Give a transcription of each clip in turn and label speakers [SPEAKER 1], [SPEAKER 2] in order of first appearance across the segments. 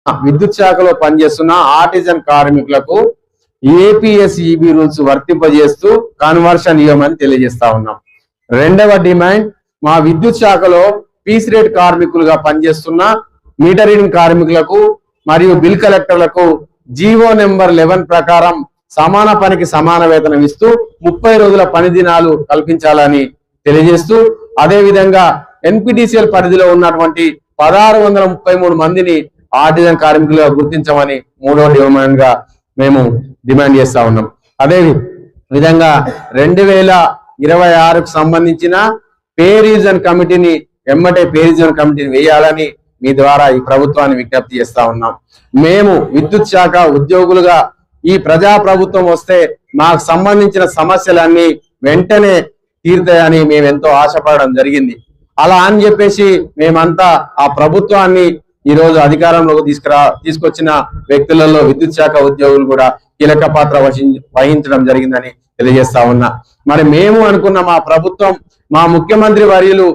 [SPEAKER 1] విద్యుత్ శాఖలో పనిచేస్తున్న ఆర్టిజన్ కార్మికులకు ఏపీఎస్ఈబి రూల్స్ వర్తింపజేస్తూ కన్వర్షన్ ఇవ్వమని తెలియజేస్తా ఉన్నాం. రెండవ డిమాండ్, మా విద్యుత్ శాఖలో పీస్ రేట్ కార్మికులుగా పనిచేస్తున్న మీటర్ రీడింగ్ కార్మికులకు మరియు బిల్ కలెక్టర్లకు జీవో నెంబర్ 11 ప్రకారం సమాన పనికి సమాన వేతనం ఇస్తూ 30 రోజుల పని దినాలు కల్పించాలని తెలియజేస్తూ, అదే విధంగా ఎన్పిటిసిఎల్ పరిధిలో ఉన్నటువంటి 1633 మందిని ఆర్టిజన్ కార్మికులుగా గుర్తించమని మూడవ డిమాండ్ గా మేము డిమాండ్ చేస్తా ఉన్నాం. అదే విధంగా 2026కు సంబంధించిన పే రీజన్ కమిటీని వేయాలని మీ ద్వారా ఈ ప్రభుత్వాన్ని విజ్ఞప్తి చేస్తా ఉన్నాం. మేము విద్యుత్ శాఖ ఉద్యోగులుగా ఈ ప్రజా ప్రభుత్వం వస్తే మాకు సంబంధించిన సమస్యలన్నీ వెంటనే తీరుతాయని మేము ఎంతో ఆశపడడం జరిగింది. అలా అని చెప్పేసి మేమంతా ఆ ప్రభుత్వాన్ని ఈ రోజు అధికారంలోకి తీసుకొచ్చిన వ్యక్తులలో విద్యుత్ శాఖ ఉద్యోగులు కూడా కీలక పాత్ర వహించడం జరిగిందని తెలియజేస్తా ఉన్నా. మరి మేము అనుకున్న మా ప్రభుత్వం, మా ముఖ్యమంత్రి వర్యులు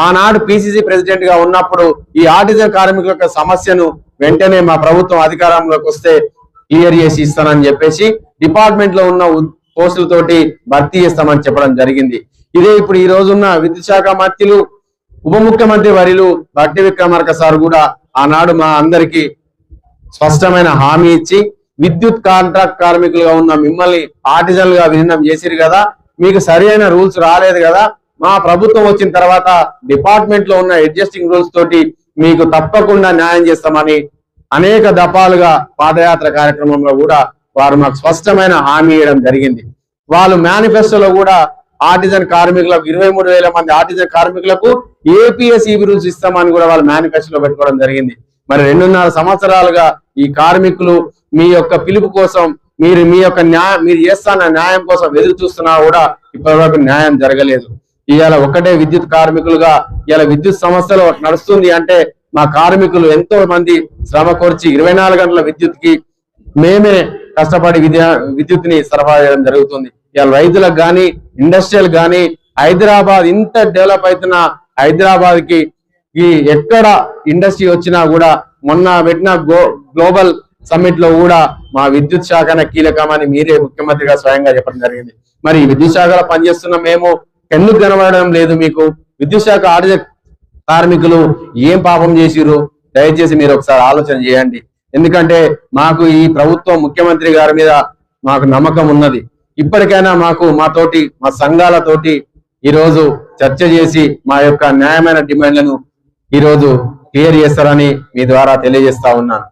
[SPEAKER 1] ఆనాడు పిసిసి ప్రెసిడెంట్ గా ఉన్నప్పుడు ఈ ఆర్టిజన్ కార్మికుల యొక్క సమస్యను వెంటనే మా ప్రభుత్వం అధికారంలోకి వస్తే క్లియర్ చేసి ఇస్తానని చెప్పేసి డిపార్ట్మెంట్ లో ఉన్న పోస్టులతోటి భర్తీ చేస్తామని చెప్పడం జరిగింది. ఇదే ఇప్పుడు ఈ రోజున్న విద్యుత్ శాఖ మంత్రులు, ఉప ముఖ్యమంత్రి వర్యులు భట్టి విక్రమార్క సార్ కూడా ఆనాడు మా అందరికి స్పష్టమైన హామీ ఇచ్చి, విద్యుత్ కాంట్రాక్ట్ కార్మికులుగా ఉన్న మిమ్మల్ని ఆర్టిజన్లుగా విలీనం చేసిరు కదా, మీకు సరైన రూల్స్ రాలేదు కదా, మా ప్రభుత్వం వచ్చిన తర్వాత డిపార్ట్మెంట్ లో ఉన్న అడ్జస్టింగ్ రూల్స్ తోటి మీకు తప్పకుండా న్యాయం చేస్తామని అనేక దఫాలుగా పాదయాత్ర కార్యక్రమంలో కూడా వారు మాకు స్పష్టమైన హామీ ఇవ్వడం జరిగింది. వాళ్ళు మేనిఫెస్టోలో కూడా ఆర్టిజన్ కార్మికులకు 23,000 మంది ఆర్టిజన్ కార్మికులకు ఏపీఎస్ఈబి రూల్స్ ఇస్తామని కూడా వాళ్ళు మేనిఫెస్టోలో పెట్టుకోవడం జరిగింది. మరి 2.5 సంవత్సరాలుగా ఈ కార్మికులు మీ యొక్క పిలుపు కోసం, మీ యొక్క మీరు చేస్తున్న న్యాయం కోసం ఎదురు చూస్తున్నా కూడా ఇప్పటివరకు న్యాయం జరగలేదు. ఇవాళ ఒకటే విద్యుత్ కార్మికులుగా ఇవాళ విద్యుత్ సంస్థలో నడుస్తుంది అంటే మా కార్మికులు ఎంతో మంది శ్రమ కోర్చి 24 గంటల విద్యుత్కి మేమే కష్టపడి విద్యుత్ని సరఫరా చేయడం జరుగుతుంది. ఇవాళ రైతులకు కానీ, ఇండస్ట్రియల్ కానీ, హైదరాబాద్ ఇంత డెవలప్ అవుతున్న హైదరాబాద్ కి ఎక్కడ ఇండస్ట్రీ వచ్చినా కూడా మొన్న పెట్టిన గ్లోబల్ సమ్మిట్ లో కూడా మా విద్యుత్ శాఖనే కీలకమని మీరే ముఖ్యమంత్రిగా స్వయంగా చెప్పడం జరిగింది. మరి విద్యుత్ శాఖలో పనిచేస్తున్న మేము ఎందుకు కనబడడం లేదు మీకు? విద్యుత్ శాఖ ఆర్టిజన్ కార్మికులు ఏం పాపం చేసిరు? దయచేసి మీరు ఒకసారి ఆలోచన చేయండి. ఎందుకంటే మాకు ఈ ప్రభుత్వం, ముఖ్యమంత్రి గారి మీద మాకు నమ్మకం ఉన్నది. ఇప్పటికైనా మా సంఘాలతోటి ఈరోజు చర్చ చేసి మా యొక్క న్యాయమైన డిమాండ్లను ఈరోజు క్లియర్ చేస్తారని మీ ద్వారా తెలియజేస్తా ఉన్నాను.